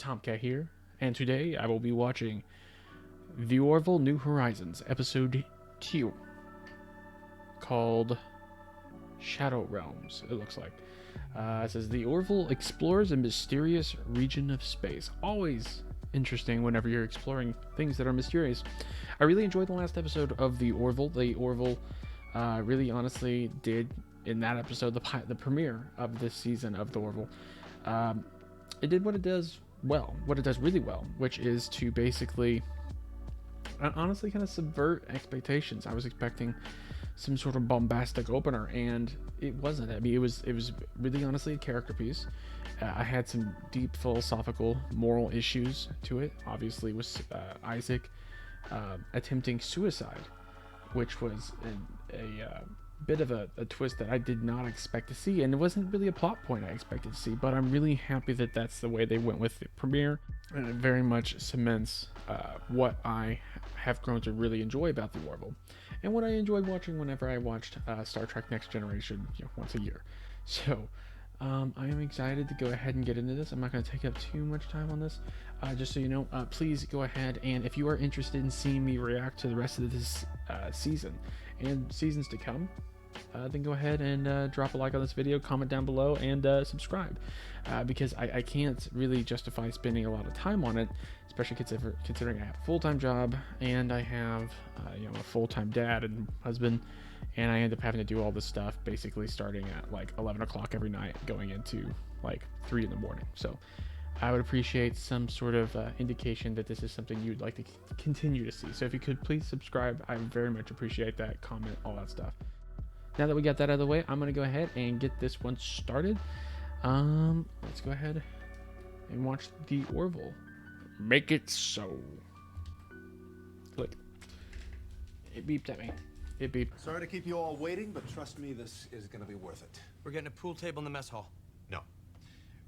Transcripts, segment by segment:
Tomcat here, and today I will be watching The Orville New Horizons, Episode 2, called Shadow Realms, it looks like. It says, The Orville explores a mysterious region of space. Always interesting whenever you're exploring things that are mysterious. I really enjoyed the last episode of The Orville. The Orville really honestly did, in that episode, the premiere of this season of The Orville, it did what it does well, what it does really well, which is to basically honestly kind of subvert expectations. I was expecting some sort of bombastic opener, and it wasn't. I mean, it was really honestly a character piece. I had some deep philosophical, moral issues to it. Obviously, was Isaac attempting suicide, which was a bit of a twist that I did not expect to see, and it wasn't really a plot point I expected to see, but I'm really happy that that's the way they went with the premiere, and it very much cements what I have grown to really enjoy about The Orville, and what I enjoyed watching whenever I watched Star Trek Next Generation, once a year. So I am excited to go ahead and get into this. I'm not going to take up too much time on this. Just so you know, please go ahead, and if you are interested in seeing me react to the rest of this season and seasons to come, then go ahead and drop a like on this video, comment down below, and subscribe, because I can't really justify spending a lot of time on it, especially considering I have a full-time job, and I have a full-time dad and husband, and I end up having to do all this stuff basically starting at like 11 o'clock every night going into like 3 in the morning. So I would appreciate some sort of indication that this is something you'd like to continue to see. So if you could please subscribe, I very much appreciate that. Comment, all that stuff. Now that we got that out of the way, I'm going to go ahead and get this one started. Let's go ahead and watch The Orville. Make it so. Click. It beeped at me. It beeped. Sorry to keep you all waiting, but trust me, this is going to be worth it. We're getting a pool table in the mess hall. No.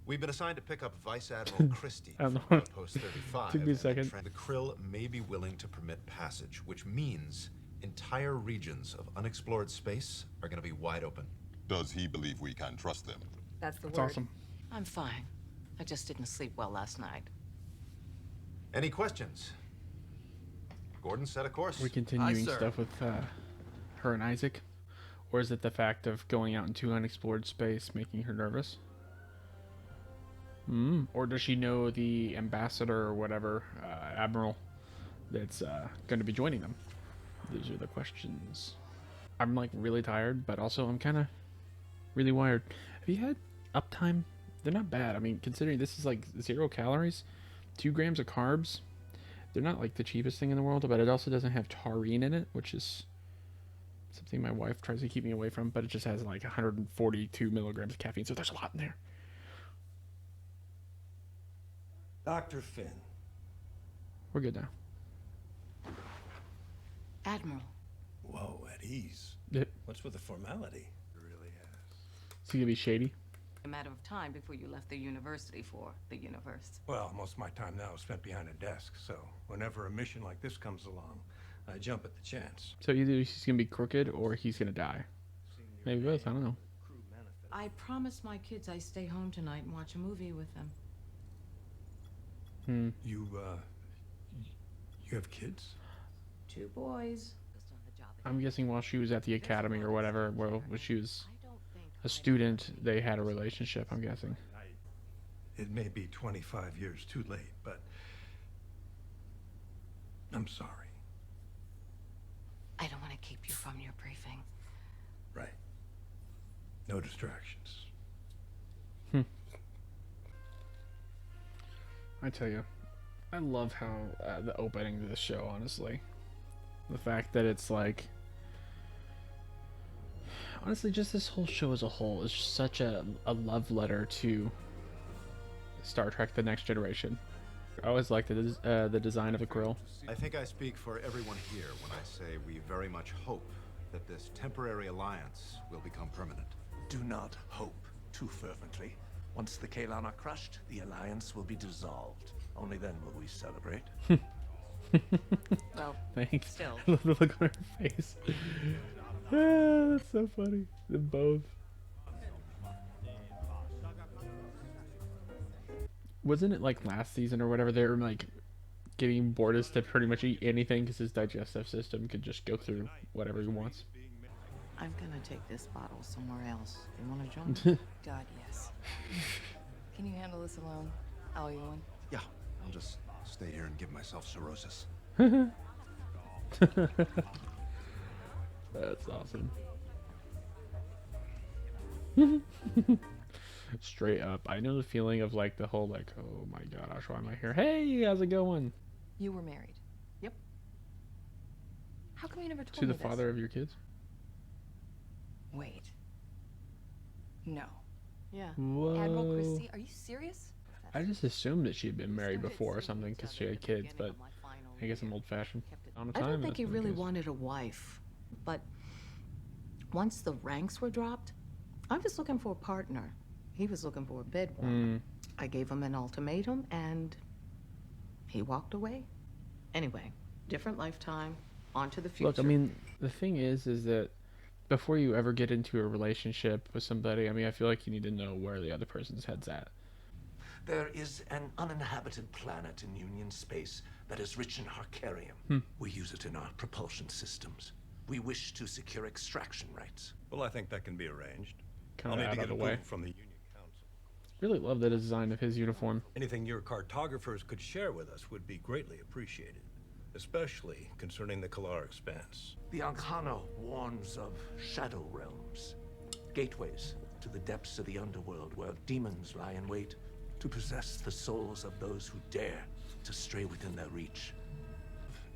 We've been assigned to pick up Vice Admiral Christie I don't from know. Outpost 35. Took me a second. The Krill may be willing to permit passage, which means entire regions of unexplored space are going to be wide open. Does he believe we can trust them? That's the That's word. awesome. I'm fine. I just didn't sleep well last night. Any questions? Gordon, set a course. We're continuing sir. stuff with her and Isaac, or is it the fact of going out into unexplored space making her nervous? Or does she know the ambassador or whatever, admiral, that's going to be joining them? These are the questions. I'm like really tired, but also I'm kind of really wired. Have you had Uptime? They're not bad. I mean, considering this is like 0 calories, 2 grams of carbs, they're not like the cheapest thing in the world, but it also doesn't have taurine in it, which is something my wife tries to keep me away from, but it just has like 142 milligrams of caffeine, so there's a lot in there. Dr. Finn. We're good now. Admiral, Whoa, at ease. Yep. What's with the formality? Is he gonna be shady? a matter of time before you left the university for the universe. Well, most of my time now is spent behind a desk, so whenever a mission like this comes along, I jump at the chance. So either he's gonna be crooked or he's gonna die. Maybe both, I don't know. I promised my kids I stay home tonight and watch a movie with them. You have kids? 2 boys. I'm guessing while she was at the academy or whatever, when she was a student, they had a relationship, I'm guessing. It may be 25 years too late, but I'm sorry. I don't want to keep you from your briefing. Right. No distractions. I tell you, I love how the opening to the show, honestly. The fact that it's like, honestly, just this whole show as a whole is such a love letter to Star Trek The Next Generation. I always liked the design of the Krill. I think I speak for everyone here when I say we very much hope that this temporary alliance will become permanent. Do not hope too fervently. Once the Kalan are crushed, the alliance will be dissolved. Only then will we celebrate. Well, Thanks. still. I love the look on her face. Ah, that's so funny. Them both. wasn't it like last season or whatever? They were like getting Bortus to pretty much eat anything because his digestive system could just go through whatever he wants. I'm gonna take this bottle somewhere else. You wanna join? God, yes. Can you handle this alone? I'll you one. Yeah, I'll just stay here and give myself cirrhosis. That's awesome. Straight up, I know the feeling of like the whole like, oh my gosh, why am I here? Hey, how's it going? You were married. Yep. How come you never told To me the this? father of your kids? Wait. No. Yeah. Whoa. Admiral Christie, are you serious? I just assumed that she had been married before or something because she had kids, but I guess I'm old-fashioned. On I time, don't think that's he what it really is. wanted a wife, but once the ranks were dropped, I was looking for a partner. He was looking for a bed warmer. I gave him an ultimatum, and he walked away. Anyway, different lifetime, on to the future. Look, I mean, the thing is that before you ever get into a relationship with somebody, I mean, I feel like you need to know where the other person's head's at. There is an uninhabited planet in Union space that is rich in Harkarium. We use it in our propulsion systems. We wish to secure extraction rights. Well, I think that can be arranged. Kind I'll of need out to of get the way. approval from the Union Council. Really love the design of his uniform. Anything your cartographers could share with us would be greatly appreciated, especially concerning the Kalar expanse. The Ankano warns of shadow realms, gateways to the depths of the underworld where demons lie in wait to possess the souls of those who dare to stray within their reach.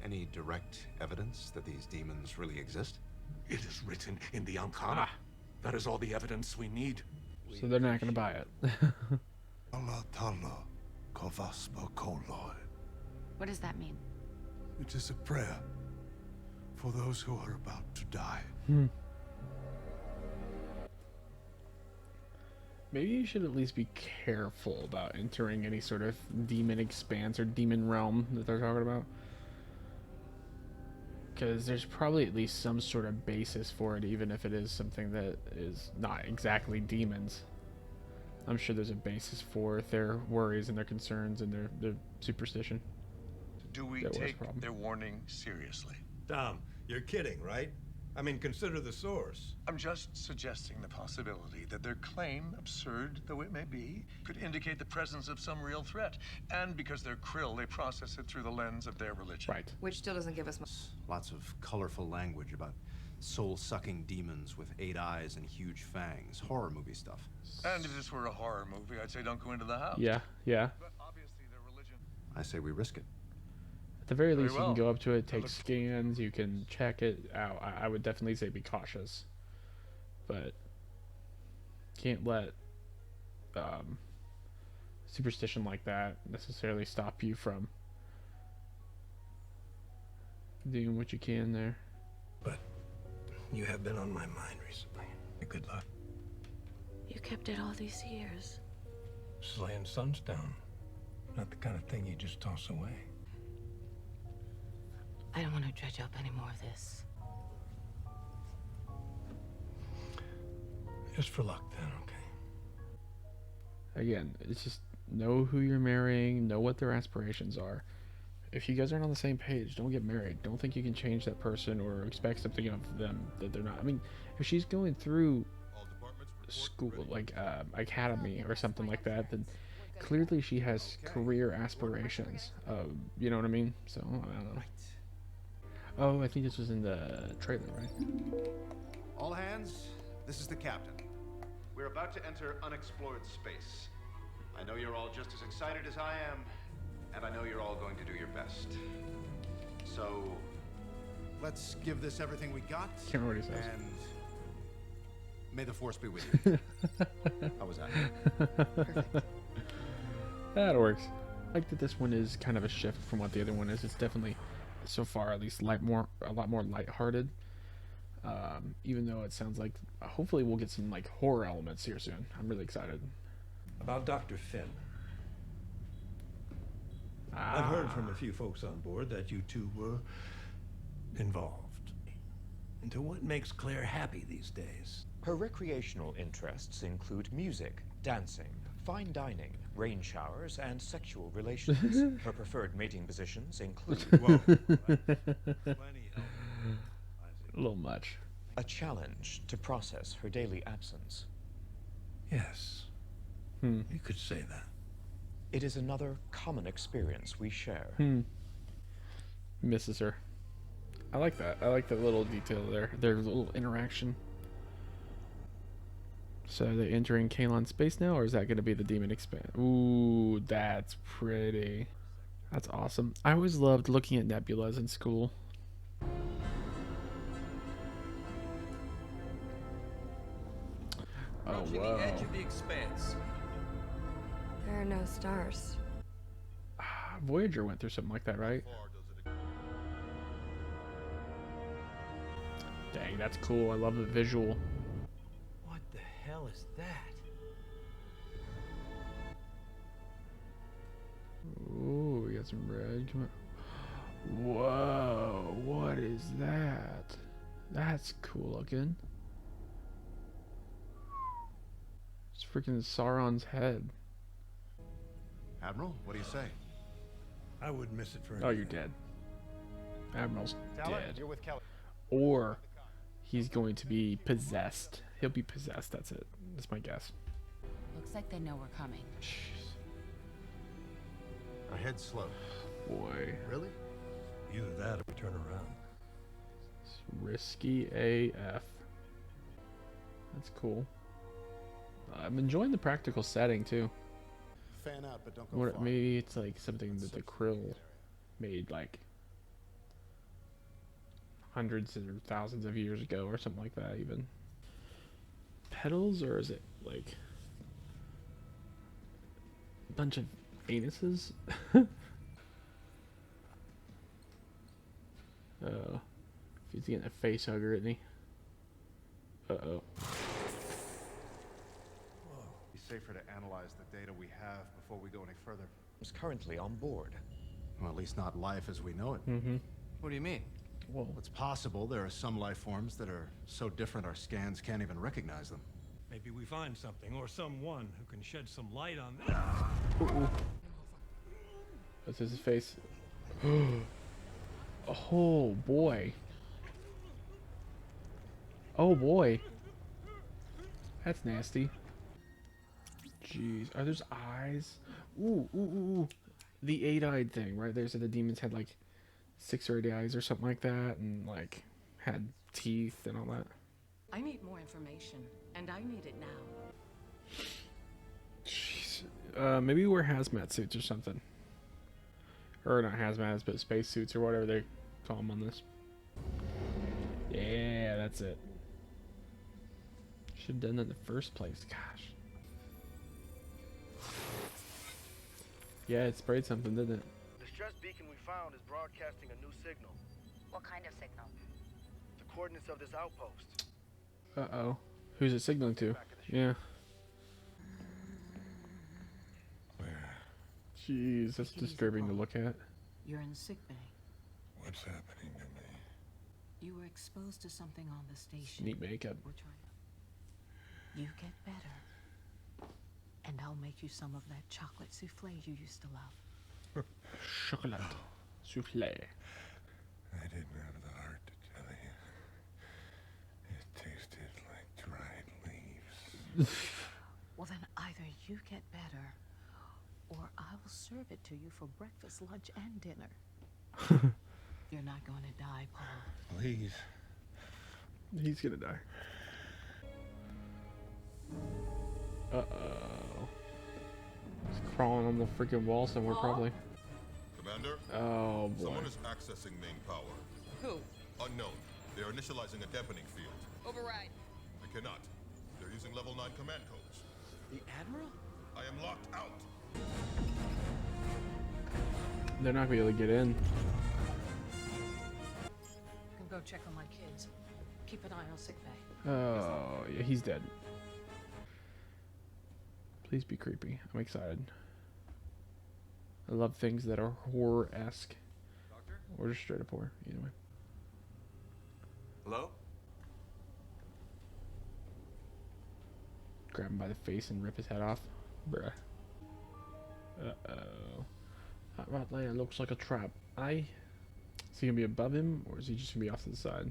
Any direct evidence that these demons really exist? It is written in the Ankano. That is all the evidence we need. So they're not going to buy it. Allah Ta'ala Kovaspa Koloi. What does that mean? It is a prayer for those who are about to die. Maybe you should at least be careful about entering any sort of demon expanse or demon realm that they're talking about. Because there's probably at least some sort of basis for it, even if it is something that is not exactly demons. I'm sure there's a basis for their worries and their concerns and their superstition. Do we That was a take problem. their warning seriously? Tom, you're kidding, right? I mean, consider the source. I'm just suggesting the possibility that their claim, absurd though it may be, could indicate the presence of some real threat. And because they're Krill, they process it through the lens of their religion. Right. Which still doesn't give us much. Lots of colorful language about soul-sucking demons with 8 eyes and huge fangs. Horror movie stuff. And if this were a horror movie, I'd say don't go into the house. Yeah, yeah. But obviously their religion... I say we risk it. At the very Very least, you well. can go up to it, take look- scans, you can check it out. I would definitely say be cautious. But can't let superstition like that necessarily stop you from doing what you can there. But you have been on my mind recently. Good luck. You kept it all these years. Slaying sunstone. Not the kind of thing you just toss away. I don't want to dredge up any more of this. Just for luck then, okay? Again, it's just know who you're marrying, know what their aspirations are. If you guys aren't on the same page, don't get married. Don't think you can change that person or expect something of them that they're not. I mean, if she's going through school, like academy or something like that, then clearly she has career aspirations. You know what I mean? So, I don't know. Oh, I think this was in the trailer, right? All hands, this is the captain. We're about to enter unexplored space. I know you're all just as excited as I am, and I know you're all going to do your best. So, let's give this everything we got. Can't remember what he says. And may the force be with you. How was that? Perfect. That works. I like that this one is kind of a shift from what the other one is. It's definitely, so far at least, a lot more lighthearted. Even though it sounds like hopefully we'll get some like horror elements here soon. I'm really excited. About Dr. Finn. I've heard from a few folks on board that you two were involved into what makes Claire happy these days. Her recreational interests include music, dancing, fine dining, rain showers, and sexual relations. Her preferred mating positions include A little much. a challenge to process her daily absence. Yes. You could say that. It is another common experience we share. Misses her. I like that. I like that little detail there. Their little interaction. So are they entering Kalon space now, or is that going to be the demon expanse? Ooh, that's pretty. That's awesome. I always loved looking at nebulas in school. Oh, Approaching wow. the edge of the expanse. There are no stars. Voyager went through something like that, right? Dang, that's cool. I love the visual. What the hell is that? Ooh, we got some red. Come on. Whoa, what is that? That's cool looking. It's freaking Sauron's head. Admiral, what do you say? I wouldn't miss it for anything. Oh, you're dead. Admiral's dead. You're with Kelly. Or he's going to be possessed. He'll be possessed, that's it. That's my guess. Looks like they know we're coming. Our head's slow. Boy. Really? Either that or we turn around. It's risky AF. That's cool. I'm enjoying the practical setting too. Fan out, but don't go far. Maybe it's like something that the Krill made like hundreds or thousands of years ago or something like that even. Petals, or is it like a bunch of anuses? He's getting a face hugger, isn't he? Uh-oh. Be safer to analyze the data we have before we go any further. Is currently on board. Well, at least not life as we know it. What do you mean? Whoa. It's possible there are some life forms that are so different our scans can't even recognize them. Maybe we find something or someone who can shed some light on this. That's his face. Oh boy. Oh boy. That's nasty. Jeez. Are those eyes? Ooh. The 8-eyed thing, right? They said the demons had like 6 or 8 eyes or something like that, and like had teeth and all that. I need more information, and I need it now. Jeez. Maybe wear hazmat suits or something. Or not hazmat, but space suits or whatever they call them on this. Yeah, that's it. Should have done that in the first place. Gosh. Yeah, it sprayed something, didn't it? The stress beacon we found is broadcasting a new signal. What kind of signal? The coordinates of this outpost. Uh-oh. Who's it signaling to? Yeah. Jeez, that's disturbing to look at. You're in sick bay. What's happening to me? You were exposed to something on the station. Neat makeup. We're trying to... You get better. And I'll make you some of that chocolate souffle you used to love. Chocolate souffle. I didn't have the heart to tell you. It tasted like dried leaves. Well, then either you get better, or I will serve it to you for breakfast, lunch, and dinner. You're not going to die, Paul. Please. He's gonna die. Uh-oh. He's crawling on the freaking wall somewhere, probably. Commander? Oh, boy. Someone is accessing main power. Who? Unknown. They are initializing a deafening field. Override. I cannot. They're using level 9 command codes. The Admiral? I am locked out. They're not gonna be able to get in. I can go check on my kids. Keep an eye on sick bay. Oh, yeah, he's dead. Please be creepy. I'm excited. I love things that are horror-esque. Or just straight up horror, either way. Hello? Grab him by the face and rip his head off. Bruh. Uh-oh. That right there looks like a trap. Is he gonna be above him, or is he just gonna be off to the side?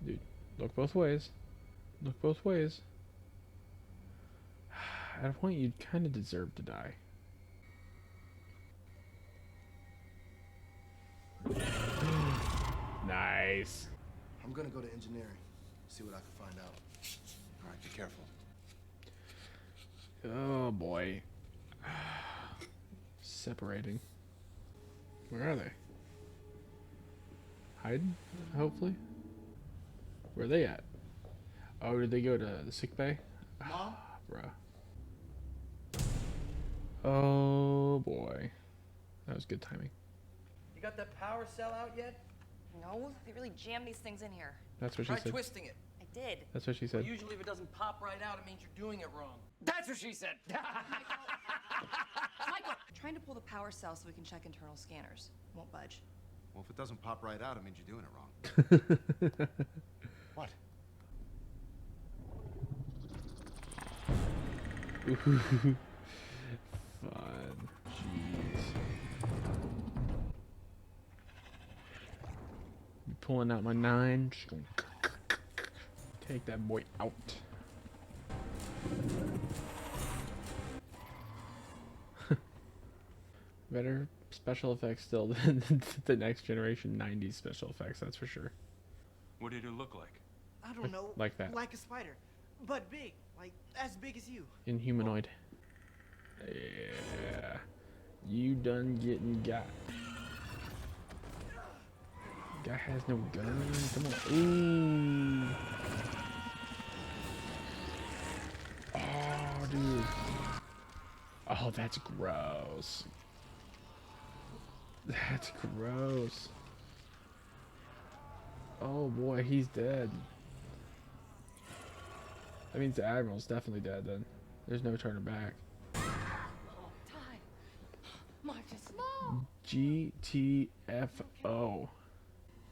Dude, look both ways. Look both ways. At a point, you'd kind of deserve to die. Nice. I'm gonna go to engineering, see what I can find out. All right, be careful. Oh boy. Separating. Where are they? Hiding, hopefully? Where are they at? Oh, did they go to the sick bay? Mom? Bruh. Oh boy. That was good timing. You got that power cell out yet? No, they really jammed these things in here. That's what she Try said. twisting it. I did. That's what she said. Well, usually if it doesn't pop right out, it means you're doing it wrong. That's what she said. Michael, trying to pull the power cell so we can check internal scanners. Won't budge. Well, if it doesn't pop right out, it means you're doing it wrong. What? Fun. Jeez. Pulling out my 9. Just going take that boy out. Better special effects still than the next generation 90s special effects, that's for sure. What did it look like? I don't know. Like that. Like a spider, but big. Like as big as you. Inhumanoid. Yeah. You done getting got. Guy has no gun. Come on. Ooh. Oh, dude. Oh, that's gross. That's gross. Oh boy, he's dead. That means the Admiral's definitely dead then. There's no turning back. Marcus, no! GTFO.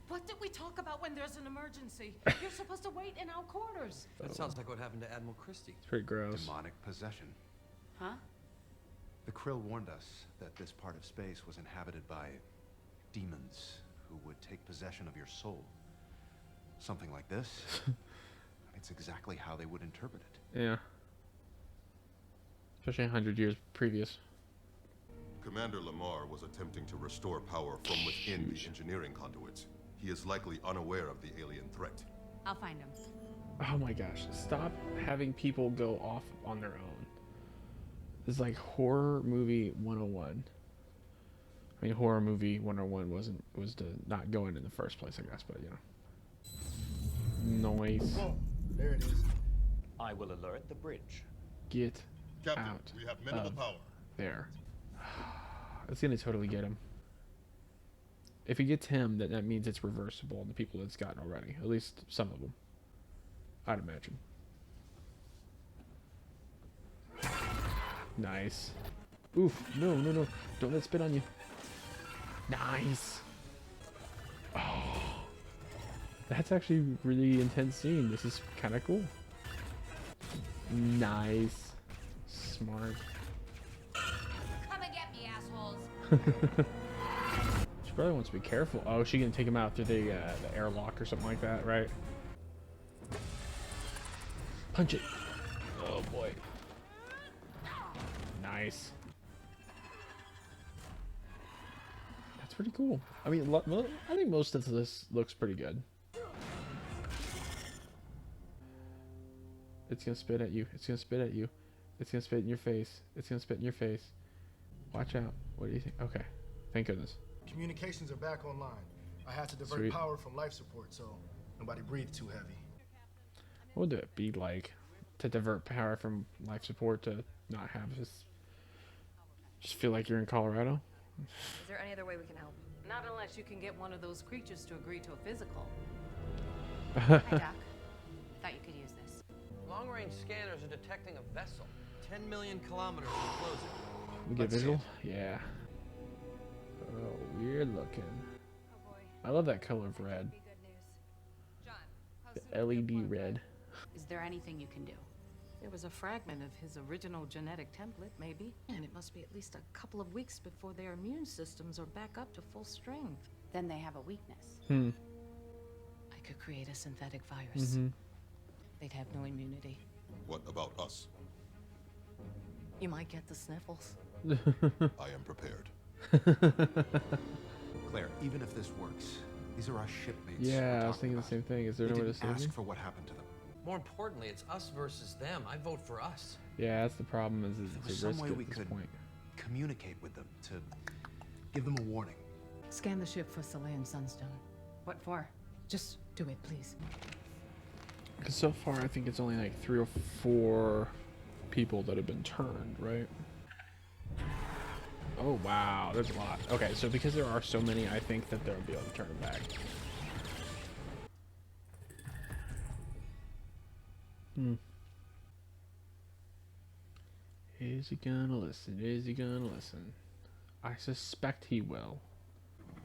What did we talk about when there's an emergency? You're supposed to wait in our quarters. That sounds like what happened to Admiral Christie. It's pretty gross. Demonic possession. Huh? The Krill warned us that this part of space was inhabited by demons who would take possession of your soul. Something like this. It's exactly how they would interpret it. Yeah. Especially 100 years previous. Commander Lamar was attempting to restore power from within the engineering conduits. He is likely unaware of the alien threat. I'll find him. Oh my gosh. Stop having people go off on their own. This is like horror movie 101. I mean, horror movie 101 was to not go in the first place, I guess, but you know. Noise. Whoa, there it is. I will alert the bridge. Get Captain, out we have minimal power. There. It's gonna totally get him. If he gets him, then that means it's reversible on the people that's gotten already. At least some of them. I'd imagine. Nice. Oof. No, no, no. Don't let it spit on you. Nice. Oh. That's actually a really intense scene. This is kind of cool. Nice. Smart. Come and get me, assholes. She probably wants to be careful. Oh, she gonna take him out through the airlock or something like that, right? Punch it. Oh boy. Nice. That's pretty cool. I mean, I think most of this looks pretty good. It's gonna spit at you. It's gonna spit at you. It's gonna spit in your face. It's gonna spit in your face. Watch out. What do you think? Okay. Thank goodness. Communications are back online. I had to divert Sweet. power from life support so nobody breathed too heavy. What would it be like to divert power from life support to not have this? Just feel like you're in Colorado? Is there any other way we can help? Not unless you can get one of those creatures to agree to a physical. Hi, Doc. Thought you could use this. Long-range scanners are detecting a vessel 10 million kilometers from closer. We get visual? Yeah. Oh, weird looking. Oh boy. I love that color of red. Be good news. John, The LED red. Is there anything you can do? It was a fragment of his original genetic template, maybe. And it must be at least a couple of weeks before their immune systems are back up to full strength. Then they have a weakness. Hmm. I could create a synthetic virus. Mm-hmm. They'd have no immunity. What about us? You might get the sniffles. I am prepared. Claire, even if this works, these are our shipmates. Yeah, I was thinking the same thing. Is there They no way to didn't save ask me? for what happened to them. More importantly, it's us versus them. I vote for us. Yeah, that's the problem. Is There was it's a some risk way at we this could point. communicate with them to give them a warning. Scan the ship for Salayan Sunstone. What for? Just do it, please. Because so far, I think it's only like 3 or 4 people that have been turned, right? Oh, wow. There's a lot. Okay, so because there are so many, I think that they'll be able to turn it back. Hmm. Is he gonna listen? Is he gonna listen? I suspect he will.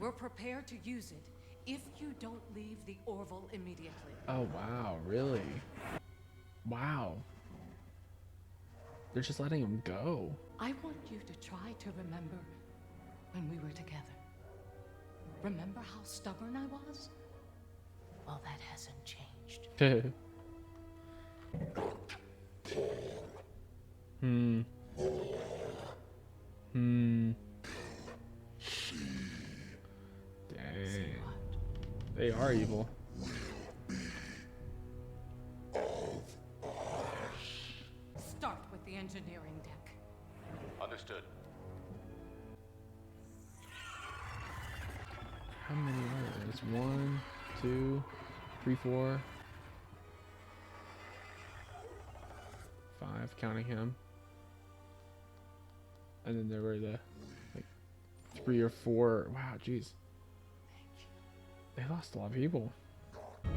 We're prepared to use it if you don't leave the Orville immediately. Oh, wow. Really? Wow. They're just letting him go. I want you to try to remember when we were together. Remember how stubborn I was? Well, that hasn't changed. Hmm. Hmm. Dang. They are evil. Start with the engineering deck. Understood. How many are there? It's 1, 2, 3, 4, 5, counting him. And then there were the like 3 or 4. Wow, jeez. They lost a lot of people.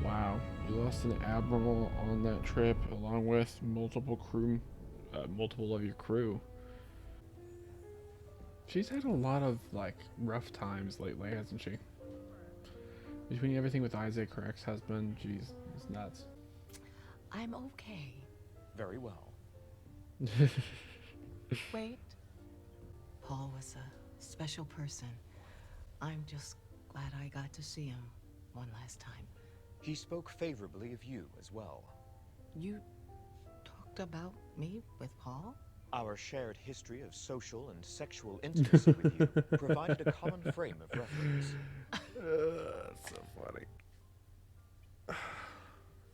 Wow, you lost an admiral on that trip, along with multiple of your crew. She's had a lot of like rough times lately, hasn't she? Between everything with Isaac, her ex-husband, jeez, it's nuts. I'm okay. Very well. Wait. Paul was a special person. I'm just glad I got to see him one last time. He spoke favorably of you as well. You talked about me with Paul? Our shared history of social and sexual intimacy with you provided a common frame of reference. That's so funny.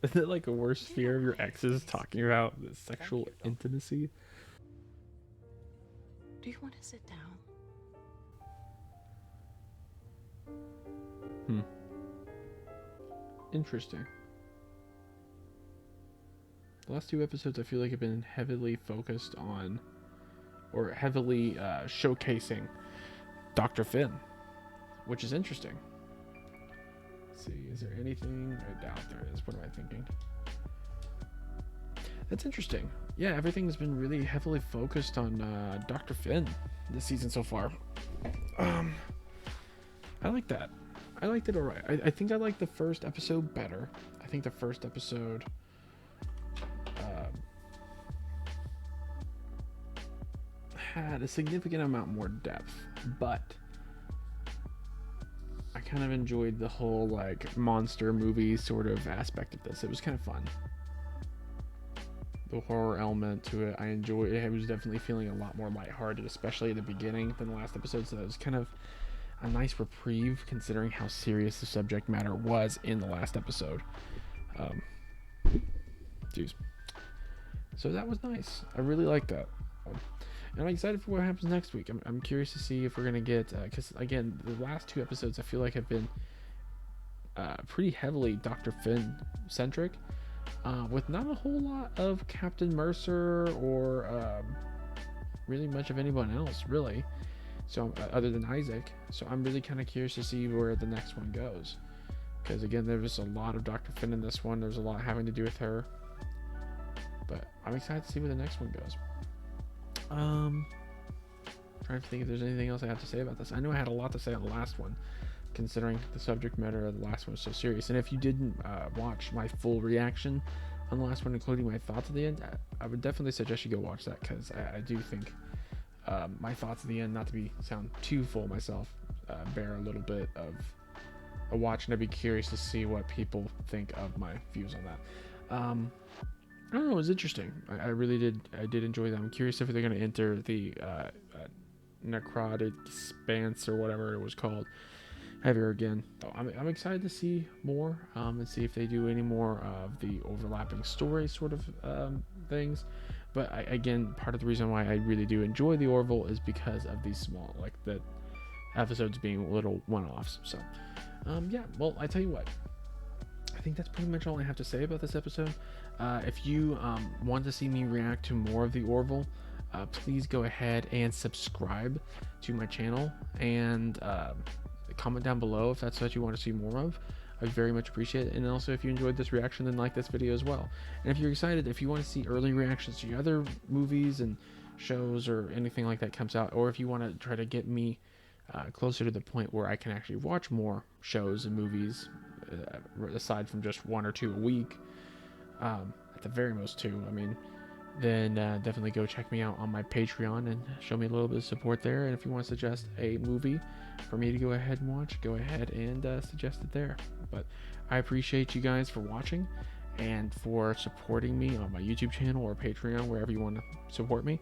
Isn't it like a worst fear of your exes talking about the sexual intimacy? Do you want to sit down? Hmm. Interesting. The last 2 episodes I feel like have been heavily focused on, or heavily showcasing Dr. Finn, which is interesting. Let's see, is there anything? I doubt there is. What am I thinking? That's interesting. Yeah, everything's been really heavily focused on Dr. Finn this season so far. I like that. I liked it alright. I think I liked the first episode better. I think the first episode had a significant amount more depth, but I kind of enjoyed the whole like monster movie sort of aspect of this. It was kind of fun. The horror element to it, I enjoyed it. I was definitely feeling a lot more lighthearted, especially at the beginning than the last episode, so that was kind of a nice reprieve considering how serious the subject matter was in the last episode. Jeez. So that was nice. I really like that. And I'm excited for what happens next week. I'm curious to see if we're going to get, because again, the last 2 episodes I feel like have been pretty heavily Dr. Finn centric, with not a whole lot of Captain Mercer or really much of anyone else, really. So other than Isaac. So I'm really kind of curious to see where the next one goes. Because again, there was a lot of Dr. Finn in this one. There's a lot having to do with her. But I'm excited to see where the next one goes. Trying to think if there's anything else I have to say about this. I know I had a lot to say on the last one, considering the subject matter of the last one was so serious. And if you didn't watch my full reaction on the last one, including my thoughts at the end, I would definitely suggest you go watch that, because I do think my thoughts at the end, not to sound too full myself, bear a little bit of a watch, and I'd be curious to see what people think of my views on that. I don't know, it was interesting. I really did enjoy that. I'm curious if they're going to enter the necrotic expanse or whatever it was called ever again. So I'm excited to see more, and see if they do any more of the overlapping story sort of things. But again, part of the reason why I really do enjoy the Orville is because of these small, like, the episodes being little one-offs. So yeah, well, I tell you what, I think that's pretty much all I have to say about this episode. If you want to see me react to more of the Orville, please go ahead and subscribe to my channel, and comment down below if that's what you want to see more of. I very much appreciate it. And also, if you enjoyed this reaction, then like this video as well. And if you're excited, if you want to see early reactions to other movies and shows or anything like that comes out, or if you want to try to get me closer to the point where I can actually watch more shows and movies, aside from just 1 or 2 a week, at the very most 2, I mean, then definitely go check me out on my Patreon and show me a little bit of support there. And if you want to suggest a movie for me to go ahead and watch, go ahead and suggest it there. But I appreciate you guys for watching and for supporting me on my YouTube channel or Patreon, wherever you want to support me.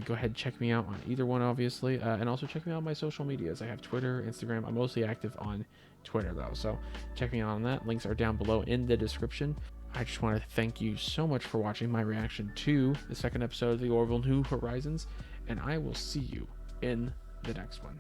Go ahead and check me out on either one, obviously, and also check me out on my social medias. I have Twitter, Instagram. I'm mostly active on Twitter though, so check me out on that. Links are down below in the description. I just want to thank you so much for watching my reaction to the second episode of the Orville New Horizons, and I will see you in the next one.